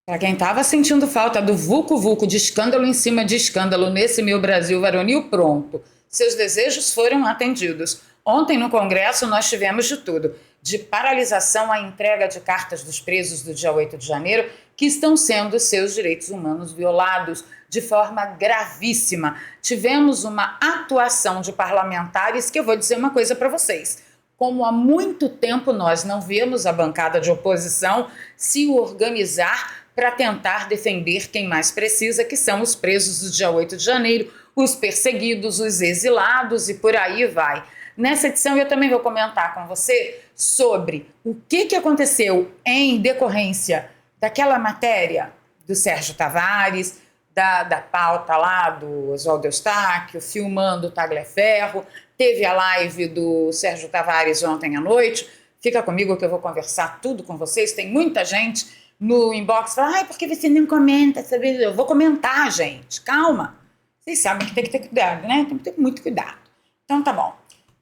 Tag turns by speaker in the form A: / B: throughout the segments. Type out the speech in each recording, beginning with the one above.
A: Para quem estava sentindo falta do vulco-vulco de escândalo em cima de escândalo nesse meu Brasil varonil, pronto. Seus desejos foram atendidos. Ontem no Congresso nós tivemos de tudo, de paralisação à entrega de cartas dos presos do dia 8 de janeiro, que estão sendo seus direitos humanos violados de forma gravíssima. Tivemos uma atuação de parlamentares que eu vou dizer uma coisa para vocês. Como há muito tempo nós não vemos a bancada de oposição se organizar para tentar defender quem mais precisa, que são os presos do dia 8 de janeiro, os perseguidos, os exilados e por aí vai. Nessa edição eu também vou comentar com você sobre o que aconteceu em decorrência daquela matéria do Sérgio Tavares, da pauta lá do Oswaldo Eustáquio, filmando o Tagliaferro. Teve a live do Sérgio Tavares ontem à noite. Fica comigo que eu vou conversar tudo com vocês. Tem muita gente no inbox fala, ai, por que você não comenta? Eu vou comentar, gente. Calma. Vocês sabem que tem que ter cuidado, né? Tem que ter muito cuidado. Então tá bom.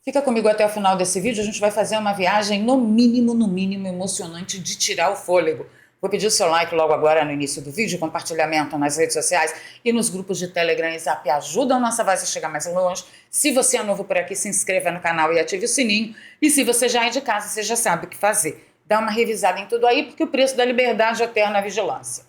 A: Fica comigo até o final desse vídeo. A gente vai fazer uma viagem no mínimo emocionante de tirar o fôlego. Vou pedir o seu like logo agora no início do vídeo, compartilhamento nas redes sociais e nos grupos de Telegram e Zap. Ajudam a nossa voz a chegar mais longe. Se você é novo por aqui, se inscreva no canal e ative o sininho. E se você já é de casa, você já sabe o que fazer. Dá uma revisada em tudo aí, porque o preço da liberdade é eterna vigilância.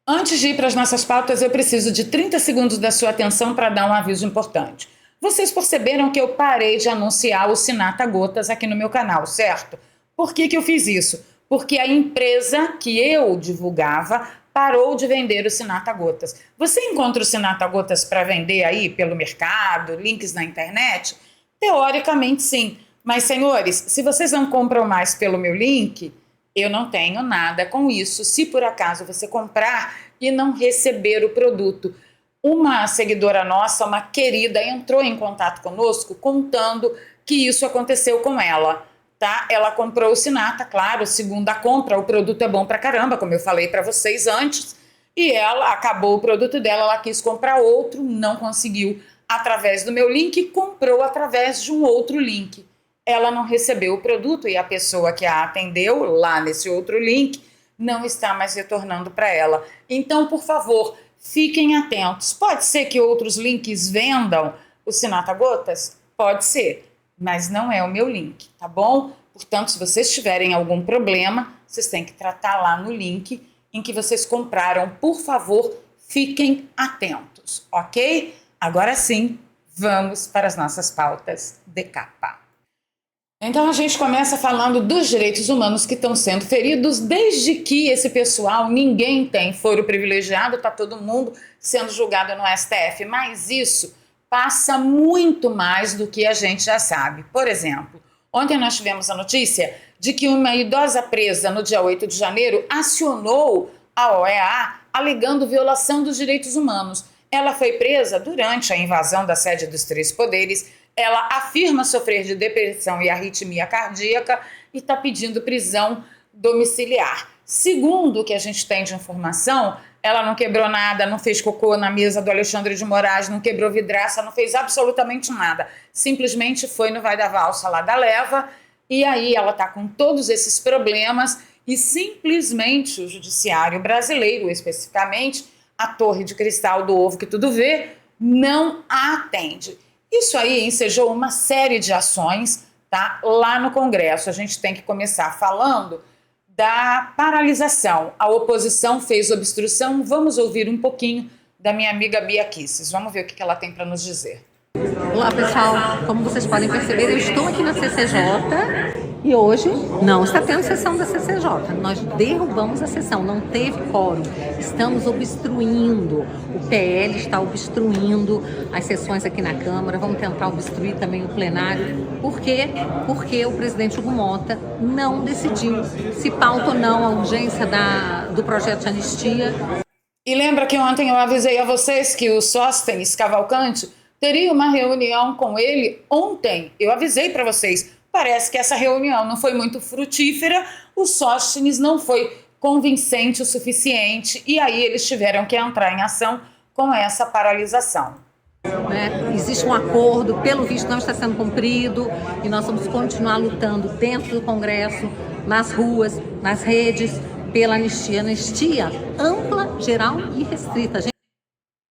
A: Antes de ir para as nossas pautas, eu preciso de 30 segundos da sua atenção para dar um aviso importante. Vocês perceberam que eu parei de anunciar o Sinata Gotas aqui no meu canal, certo? Por que eu fiz isso? Porque a empresa que eu divulgava parou de vender o Sinata Gotas. Você encontra o Sinata Gotas para vender aí pelo mercado, links na internet? Teoricamente sim. Mas, senhores, se vocês não compram mais pelo meu link, eu não tenho nada com isso. Se por acaso você comprar e não receber o produto, uma seguidora nossa, uma querida, entrou em contato conosco contando que isso aconteceu com ela. Tá? Ela comprou o Sinata, claro, segunda compra, o produto é bom pra caramba, como eu falei pra vocês antes, e ela acabou o produto dela, ela quis comprar outro, não conseguiu através do meu link, comprou através de um outro link. Ela não recebeu o produto e a pessoa que a atendeu lá nesse outro link não está mais retornando para ela. Então, por favor, fiquem atentos. Pode ser que outros links vendam o Sinata Gotas? Pode ser. Mas não é o meu link, tá bom? Portanto, se vocês tiverem algum problema, vocês têm que tratar lá no link em que vocês compraram. Por favor, fiquem atentos, ok? Agora sim, vamos para as nossas pautas de capa. Então a gente começa falando dos direitos humanos que estão sendo feridos, desde que esse pessoal, ninguém tem foro privilegiado, está todo mundo sendo julgado no STF, mas isso passa muito mais do que a gente já sabe. Por exemplo, ontem nós tivemos a notícia de que uma idosa presa no dia 8 de janeiro acionou a OEA alegando violação dos direitos humanos. Ela foi presa durante a invasão da sede dos Três Poderes. Ela afirma sofrer de depressão e arritmia cardíaca e está pedindo prisão domiciliar. Segundo o que a gente tem de informação, ela não quebrou nada, não fez cocô na mesa do Alexandre de Moraes, não quebrou vidraça, não fez absolutamente nada. Simplesmente foi no vai da valsa lá da leva e aí ela está com todos esses problemas e simplesmente o judiciário brasileiro, especificamente a Torre de Cristal do Ovo que tudo vê, não a atende. Isso aí ensejou uma série de ações, tá? Lá no Congresso. A gente tem que começar falando da paralisação. A oposição fez obstrução. Vamos ouvir um pouquinho da minha amiga Bia Kicis. Vamos ver o que ela tem para nos dizer.
B: Olá pessoal, como vocês podem perceber, eu estou aqui na CCJ e hoje não está tendo sessão da CCJ. Nós derrubamos a sessão, não teve quórum. Estamos obstruindo, o PL está obstruindo as sessões aqui na Câmara. Vamos tentar obstruir também o plenário. Por quê? Porque o presidente Hugo Mota não decidiu se pauta ou não a urgência do projeto de anistia.
A: E lembra que ontem eu avisei a vocês que o Sóstenes Cavalcante teria uma reunião com ele ontem. Eu avisei para vocês. Parece que essa reunião não foi muito frutífera. O Sóstenes não foi convincente o suficiente. E aí eles tiveram que entrar em ação com essa paralisação.
B: Existe um acordo, pelo visto não está sendo cumprido. E nós vamos continuar lutando dentro do Congresso, nas ruas, nas redes, pela anistia ampla, geral e restrita.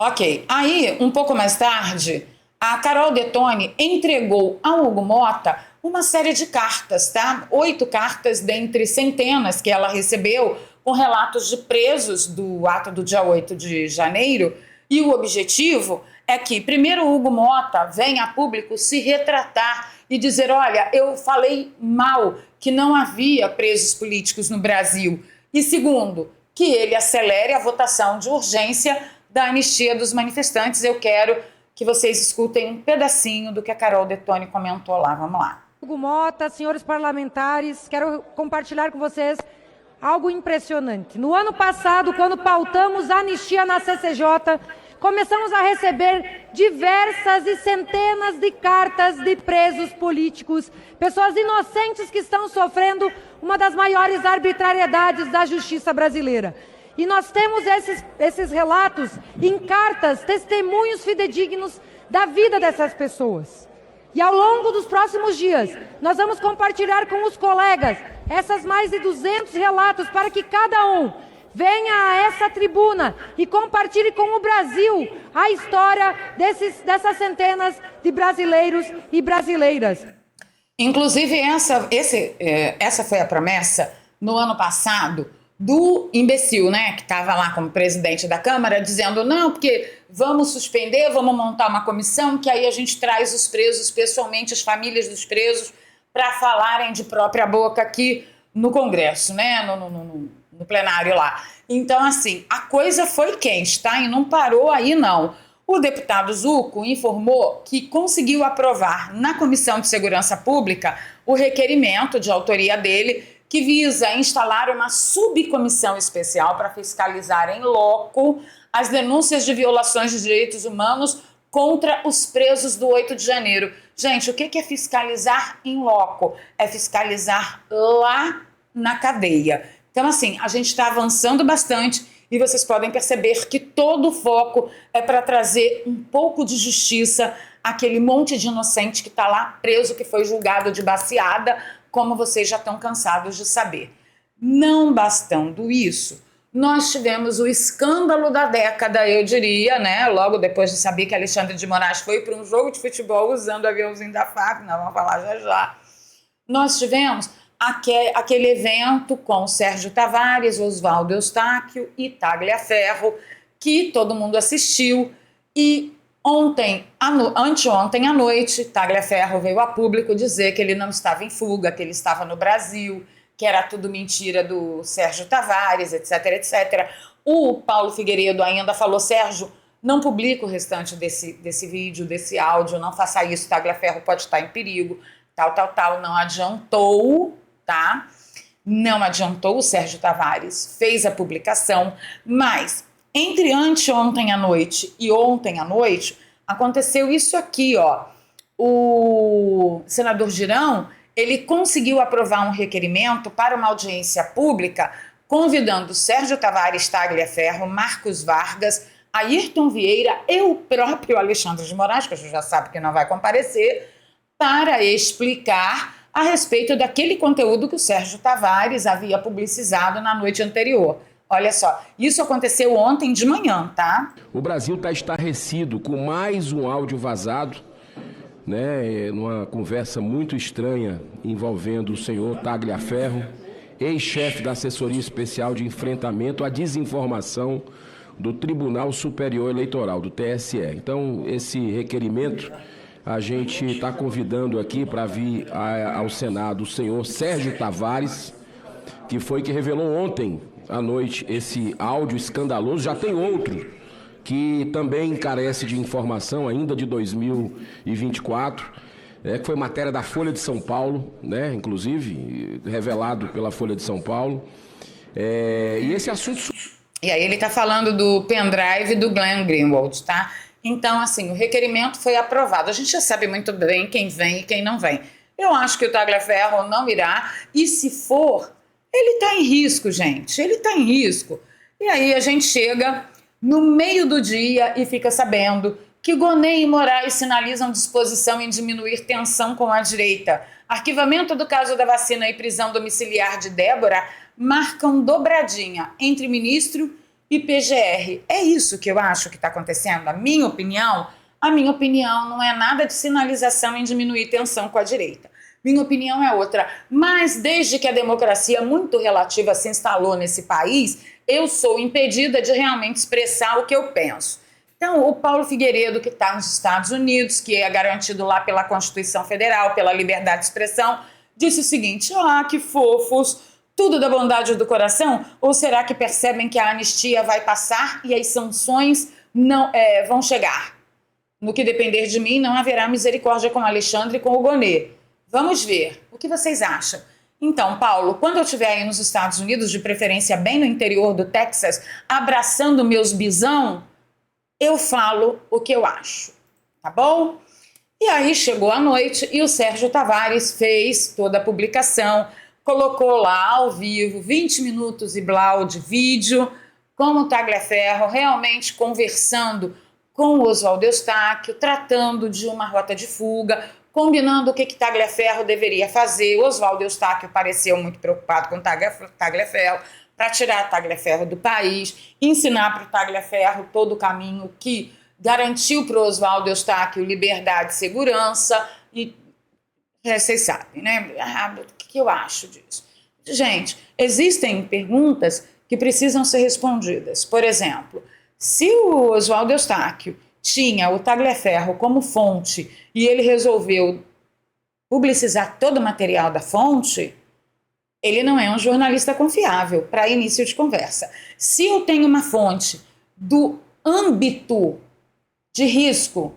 A: Ok, aí um pouco mais tarde, a Carol Detoni entregou ao Hugo Motta uma série de cartas, tá? 8 cartas dentre centenas que ela recebeu com relatos de presos do ato do dia 8 de janeiro. E o objetivo é que, primeiro, o Hugo Motta venha a público se retratar e dizer, olha, eu falei mal, que não havia presos políticos no Brasil. E segundo, que ele acelere a votação de urgência da anistia dos manifestantes. Eu quero que vocês escutem um pedacinho do que a Carol Detoni comentou lá. Vamos lá.
C: Hugo Motta, senhores parlamentares, quero compartilhar com vocês algo impressionante. No ano passado, quando pautamos a anistia na CCJ, começamos a receber diversas e centenas de cartas de presos políticos, pessoas inocentes que estão sofrendo uma das maiores arbitrariedades da justiça brasileira. E nós temos esses relatos em cartas, testemunhos fidedignos da vida dessas pessoas. E ao longo dos próximos dias, nós vamos compartilhar com os colegas essas mais de 200 relatos para que cada um venha a essa tribuna e compartilhe com o Brasil a história dessas centenas de brasileiros e brasileiras.
A: Inclusive, essa foi a promessa no ano passado do imbecil, né, que estava lá como presidente da Câmara, dizendo, não, porque vamos suspender, vamos montar uma comissão, que aí a gente traz os presos pessoalmente, as famílias dos presos, para falarem de própria boca aqui no Congresso, né, no plenário lá. Então, assim, a coisa foi quente, tá? E não parou aí, não. O deputado Zucco informou que conseguiu aprovar na Comissão de Segurança Pública o requerimento de autoria dele, que visa instalar uma subcomissão especial para fiscalizar em loco as denúncias de violações de direitos humanos contra os presos do 8 de janeiro. Gente, o que é fiscalizar em loco? É fiscalizar lá na cadeia. Então, assim, a gente está avançando bastante e vocês podem perceber que todo o foco é para trazer um pouco de justiça àquele monte de inocente que está lá preso, que foi julgado de baseada, como vocês já estão cansados de saber. Não bastando isso, nós tivemos o escândalo da década, eu diria, né? Logo depois de saber que Alexandre de Moraes foi para um jogo de futebol usando o aviãozinho da FAP, nós vamos falar já já. Nós tivemos aquele evento com Sérgio Tavares, Oswaldo Eustáquio e Tagliaferro, que todo mundo assistiu, e anteontem à noite, Tagliaferro veio a público dizer que ele não estava em fuga, que ele estava no Brasil, que era tudo mentira do Sérgio Tavares, etc, etc. O Paulo Figueiredo ainda falou, Sérgio, não publica o restante desse vídeo, desse áudio, não faça isso, Tagliaferro pode estar em perigo, tal, não adiantou, tá? Não adiantou, o Sérgio Tavares fez a publicação, mas entre anteontem à noite e ontem à noite, aconteceu isso aqui, ó. O senador Girão, ele conseguiu aprovar um requerimento para uma audiência pública, convidando Sérgio Tavares, Tagliaferro, Marcos Vargas, Ayrton Vieira e o próprio Alexandre de Moraes, que a gente já sabe que não vai comparecer, para explicar a respeito daquele conteúdo que o Sérgio Tavares havia publicizado na noite anterior. Olha só, isso aconteceu ontem de manhã, tá?
D: O Brasil está estarrecido com mais um áudio vazado, né, numa conversa muito estranha envolvendo o senhor Tagliaferro, ex-chefe da Assessoria Especial de Enfrentamento à Desinformação do Tribunal Superior Eleitoral, do TSE. Então, esse requerimento, a gente está convidando aqui para vir ao Senado o senhor Sérgio Tavares, que foi que revelou ontem à noite esse áudio escandaloso. Já tem outro que também carece de informação, ainda de 2024, que foi matéria da Folha de São Paulo, né, inclusive, revelado pela Folha de São Paulo. E esse assunto...
A: E aí ele está falando do pendrive do Glenn Greenwald, tá? Então, assim, o requerimento foi aprovado. A gente já sabe muito bem quem vem e quem não vem. Eu acho que o Tagliaferro não irá, e se for, ele está em risco, gente. Ele está em risco. E aí a gente chega no meio do dia e fica sabendo que Gonê e Moraes sinalizam disposição em diminuir tensão com a direita. Arquivamento do caso da vacina e prisão domiciliar de Débora marcam dobradinha entre ministro e PGR. É isso que eu acho que está acontecendo. A minha opinião não é nada de sinalização em diminuir tensão com a direita. Minha opinião é outra. Mas desde que a democracia muito relativa se instalou nesse país, eu sou impedida de realmente expressar o que eu penso. Então, o Paulo Figueiredo, que está nos Estados Unidos, que é garantido lá pela Constituição Federal, pela liberdade de expressão, disse o seguinte: que fofos, tudo da bondade do coração? Ou será que percebem que a anistia vai passar e as sanções não vão chegar? No que depender de mim, não haverá misericórdia com Alexandre e com o Gonê. Vamos ver. O que vocês acham? Então, Paulo, quando eu estiver aí nos Estados Unidos, de preferência bem no interior do Texas, abraçando meus bisão, eu falo o que eu acho, tá bom? E aí chegou a noite e o Sérgio Tavares fez toda a publicação, colocou lá ao vivo 20 minutos e blau de vídeo com o Tagliaferro realmente conversando com o Oswaldo Eustáquio, tratando de uma rota de fuga, combinando o que Tagliaferro deveria fazer. O Oswaldo Eustáquio pareceu muito preocupado com Tagliaferro, para tirar Tagliaferro do país, ensinar para o Tagliaferro todo o caminho que garantiu para o Oswaldo Eustáquio liberdade e segurança. E vocês sabem, né? O que eu acho disso? Gente, existem perguntas que precisam ser respondidas. Por exemplo, se o Oswaldo Eustáquio tinha o Tagliaferro como fonte e ele resolveu publicizar todo o material da fonte, ele não é um jornalista confiável para início de conversa. Se eu tenho uma fonte do âmbito de risco,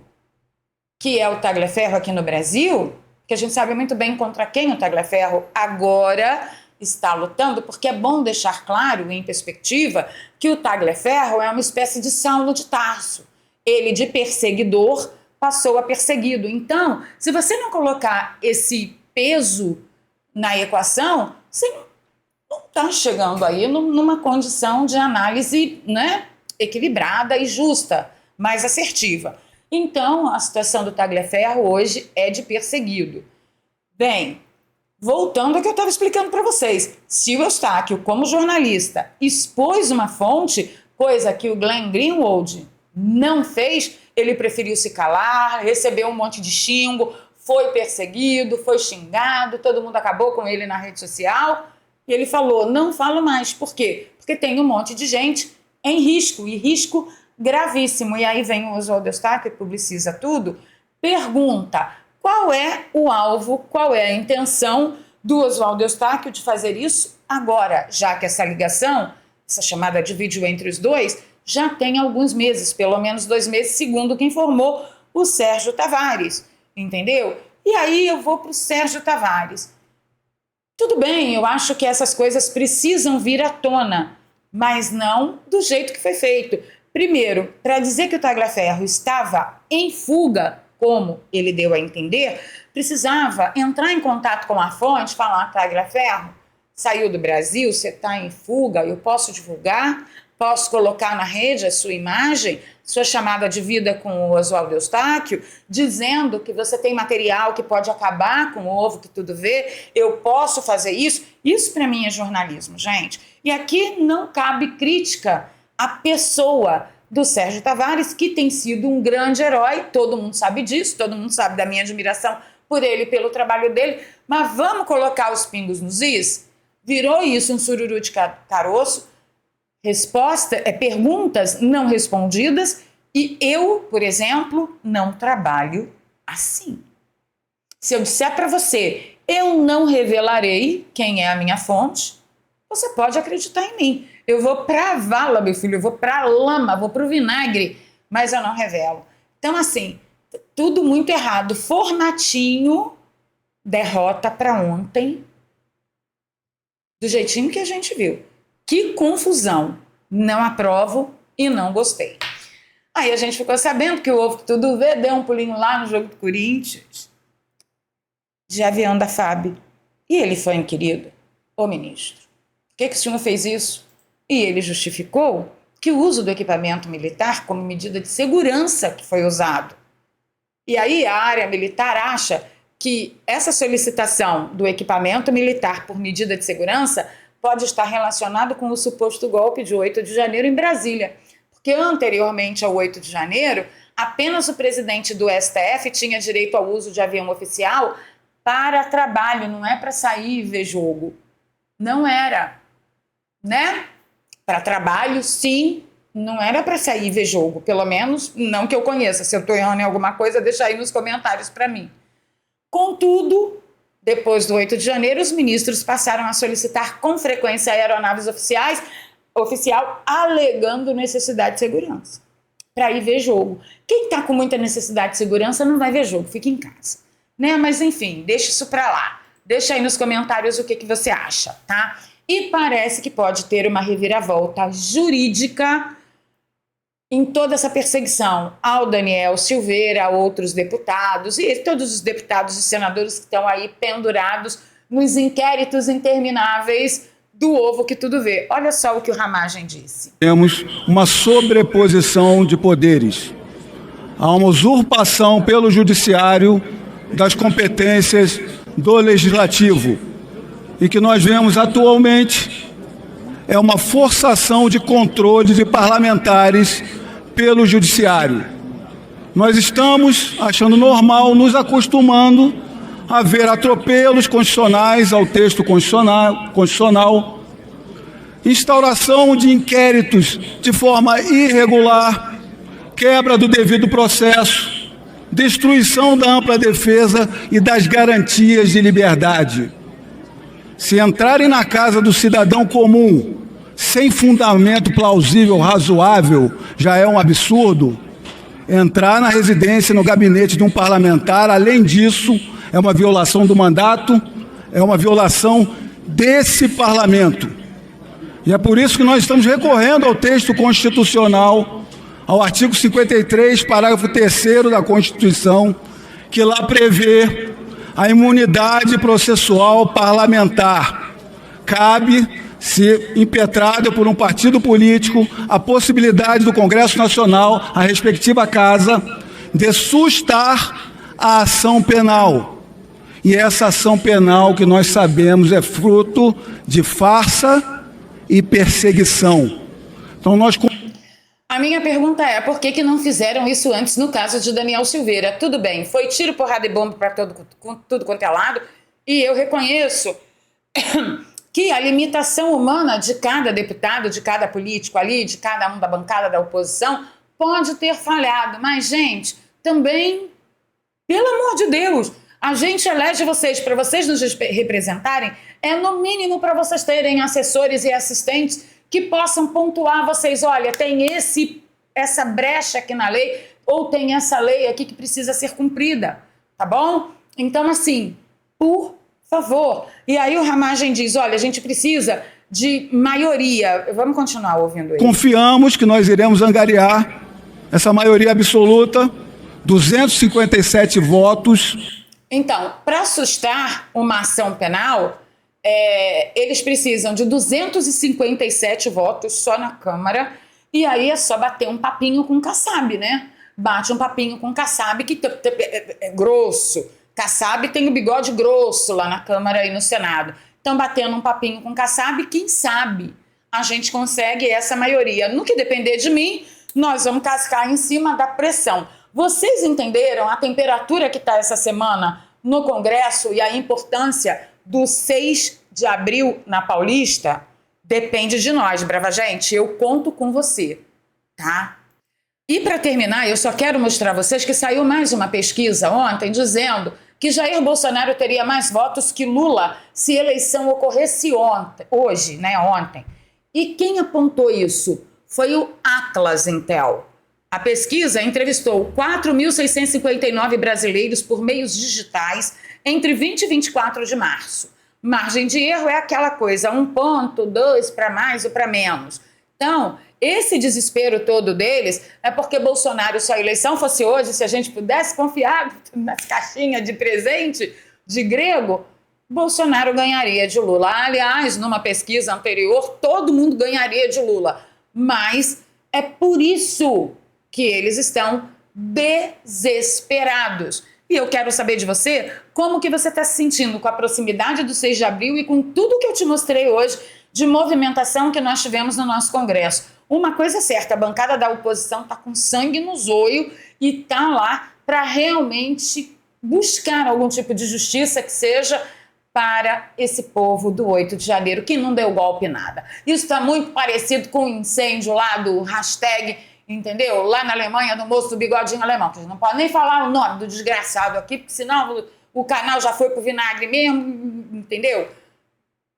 A: que é o Tagliaferro aqui no Brasil, que a gente sabe muito bem contra quem o Tagliaferro agora está lutando, porque é bom deixar claro, em perspectiva, que o Tagliaferro é uma espécie de Saulo de Tarso. Ele, de perseguidor, passou a perseguido. Então, se você não colocar esse peso na equação, você não está chegando aí numa condição de análise, né, equilibrada e justa, mais assertiva. Então, a situação do Tagliaferro hoje é de perseguido. Bem, voltando ao que eu estava explicando para vocês, se o Eustáquio, como jornalista, expôs uma fonte, coisa que o Glenn Greenwald não fez, ele preferiu se calar, recebeu um monte de xingo, foi perseguido, foi xingado, todo mundo acabou com ele na rede social, e ele falou: não falo mais. Por quê? Porque tem um monte de gente em risco, e risco gravíssimo. E aí vem o Oswaldo Eustáquio, que publiciza tudo, pergunta: qual é o alvo, qual é a intenção do Oswaldo Eustáquio de fazer isso agora, já que essa ligação, essa chamada de vídeo entre os dois, já tem alguns meses, pelo menos 2 meses, segundo o que informou o Sérgio Tavares. Entendeu? E aí eu vou para o Sérgio Tavares. Tudo bem, eu acho que essas coisas precisam vir à tona, mas não do jeito que foi feito. Primeiro, para dizer que o Tagliaferro estava em fuga, como ele deu a entender, precisava entrar em contato com a fonte, falar: Tagliaferro, saiu do Brasil, você está em fuga, eu posso divulgar, posso colocar na rede a sua imagem, sua chamada de vida com o Oswaldo Eustáquio, dizendo que você tem material que pode acabar com o ovo que tudo vê, eu posso fazer isso. Isso para mim é jornalismo, gente. E aqui não cabe crítica à pessoa do Sérgio Tavares, que tem sido um grande herói, todo mundo sabe disso, todo mundo sabe da minha admiração por ele e pelo trabalho dele, mas vamos colocar os pingos nos is? Virou isso um sururu de caroço, perguntas não respondidas, e eu, por exemplo, não trabalho assim. Se eu disser para você: eu não revelarei quem é a minha fonte, você pode acreditar em mim. Eu vou pra vala, meu filho, eu vou pra lama, vou pro vinagre, mas eu não revelo. Então, assim, tudo muito errado. Formatinho, derrota para ontem, do jeitinho que a gente viu. Que confusão. Não aprovo e não gostei. Aí a gente ficou sabendo que o Ovo que Tudo Vê deu um pulinho lá no jogo do Corinthians, de avião da FAB. E ele foi inquirido: ô ministro, por que o senhor fez isso? E ele justificou que o uso do equipamento militar como medida de segurança que foi usado. E aí a área militar acha que essa solicitação do equipamento militar por medida de segurança pode estar relacionado com o suposto golpe de 8 de janeiro em Brasília. Porque anteriormente ao 8 de janeiro, apenas o presidente do STF tinha direito ao uso de avião oficial para trabalho, não é para sair e ver jogo. Não era, né? Para trabalho, sim, não era para sair e ver jogo, pelo menos não que eu conheça. Se eu estou errando em alguma coisa, deixa aí nos comentários para mim. Contudo, depois do 8 de janeiro, os ministros passaram a solicitar com frequência aeronaves oficial, alegando necessidade de segurança, para ir ver jogo. Quem está com muita necessidade de segurança não vai ver jogo, fica em casa, né? Mas enfim, deixa isso para lá. Deixa aí nos comentários o que você acha, tá? E parece que pode ter uma reviravolta jurídica em toda essa perseguição ao Daniel Silveira, a outros deputados e todos os deputados e senadores que estão aí pendurados nos inquéritos intermináveis do ovo que tudo vê. Olha só o que o Ramagem disse.
E: Temos uma sobreposição de poderes. Há uma usurpação pelo judiciário das competências do legislativo. E que nós vemos atualmente é uma forçação de controle de parlamentares pelo judiciário. Nós estamos achando normal, nos acostumando a ver atropelos constitucionais ao texto constitucional, instauração de inquéritos de forma irregular, quebra do devido processo, destruição da ampla defesa e das garantias de liberdade. Se entrarem na casa do cidadão comum sem fundamento plausível, razoável, já é um absurdo. Entrar na residência, no gabinete de um parlamentar, além disso, é uma violação do mandato, é uma violação desse parlamento. E é por isso que nós estamos recorrendo ao texto constitucional, ao artigo 53, parágrafo 3º da Constituição, que lá prevê a imunidade processual parlamentar. Cabe, se impetrada por um partido político, a possibilidade do Congresso Nacional, a respectiva casa, de sustar a ação penal. E essa ação penal, que nós sabemos, é fruto de farsa e perseguição. Então nós...
A: A minha pergunta é, por que não fizeram isso antes no caso de Daniel Silveira? Tudo bem, foi tiro, porrada e bomba para tudo quanto é lado, e eu reconheço que a limitação humana de cada deputado, de cada político ali, de cada um da bancada da oposição, pode ter falhado. Mas, gente, também, pelo amor de Deus, a gente elege vocês para vocês nos representarem, é no mínimo para vocês terem assessores e assistentes que possam pontuar vocês. Olha, tem essa brecha aqui na lei, ou tem essa lei aqui que precisa ser cumprida, tá bom? Então, assim, por favor. E aí o Ramagem diz, olha, a gente precisa de maioria. Vamos continuar ouvindo ele.
E: Confiamos que nós iremos angariar essa maioria absoluta, 257 votos.
A: Então, para sustar uma ação penal, eles precisam de 257 votos só na Câmara, e aí é só bater um papinho com o Kassab, né? Bate um papinho com o Kassab, que é grosso. Kassab tem o bigode grosso lá na Câmara e no Senado. Então, batendo um papinho com o Kassab, quem sabe a gente consegue essa maioria. No que depender de mim, nós vamos cascar em cima da pressão. Vocês entenderam a temperatura que está essa semana no Congresso e a importância do 6 de abril na Paulista? Depende de nós, brava gente. Eu conto com você, tá? E para terminar, eu só quero mostrar a vocês que saiu mais uma pesquisa ontem dizendo que Jair Bolsonaro teria mais votos que Lula se a eleição ocorresse ontem. E quem apontou isso? Foi o Atlas Intel. A pesquisa entrevistou 4.659 brasileiros por meios digitais entre 20 e 24 de março. Margem de erro é aquela coisa, 1 ponto, 2 para mais ou para menos. Então, esse desespero todo deles é porque Bolsonaro, se a eleição fosse hoje, se a gente pudesse confiar nas caixinhas de presente de grego, Bolsonaro ganharia de Lula. Aliás, numa pesquisa anterior, todo mundo ganharia de Lula. Mas é por isso que eles estão desesperados. E eu quero saber de você, como que você está se sentindo com a proximidade do 6 de abril e com tudo que eu te mostrei hoje de movimentação que nós tivemos no nosso Congresso. Uma coisa é certa, a bancada da oposição está com sangue no zoio e está lá para realmente buscar algum tipo de justiça que seja para esse povo do 8 de janeiro, que não deu golpe nada. Isso está muito parecido com o incêndio lá do hashtag, entendeu? Lá na Alemanha, do moço do bigodinho alemão, que a gente não pode nem falar o nome do desgraçado aqui, porque senão o canal já foi pro vinagre mesmo, entendeu?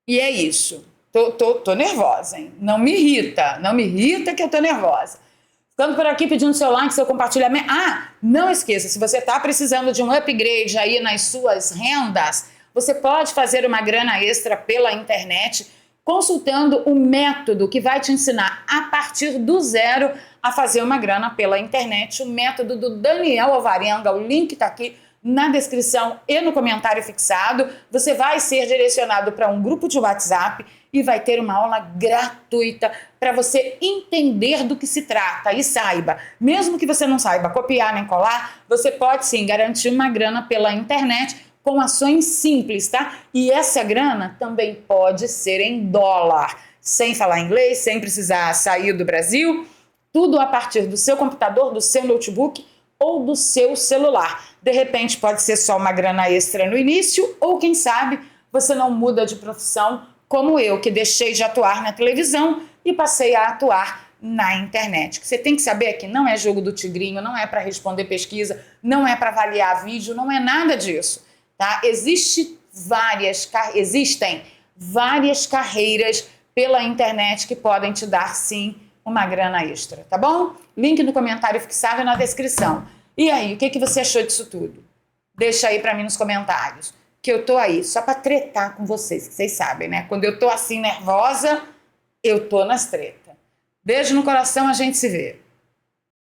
A: E é isso. Tô nervosa, hein? Não me irrita que eu tô nervosa. Ficando por aqui pedindo seu like, seu compartilhamento. Ah, não esqueça, se você está precisando de um upgrade aí nas suas rendas, você pode fazer uma grana extra pela internet consultando o método que vai te ensinar a partir do zero a fazer uma grana pela internet, o método do Daniel Alvarenga. O link está aqui na descrição e no comentário fixado. Você vai ser direcionado para um grupo de WhatsApp e vai ter uma aula gratuita para você entender do que se trata. E saiba, mesmo que você não saiba copiar nem colar, você pode sim garantir uma grana pela internet com ações simples, tá? E essa grana também pode ser em dólar, sem falar inglês, sem precisar sair do Brasil, tudo a partir do seu computador, do seu notebook ou do seu celular. De repente pode ser só uma grana extra no início, ou quem sabe você não muda de profissão como eu, que deixei de atuar na televisão e passei a atuar na internet. O que você tem que saber é que não é jogo do tigrinho, não é para responder pesquisa, não é para avaliar vídeo, não é nada disso. Tá? Existem várias carreiras pela internet que podem te dar, sim, uma grana extra, tá bom? Link no comentário fixado e na descrição. E aí, o que você achou disso tudo? Deixa aí pra mim nos comentários, que eu tô aí só pra tretar com vocês, que vocês sabem, né? Quando eu tô assim nervosa, eu tô nas tretas. Beijo no coração, a gente se vê.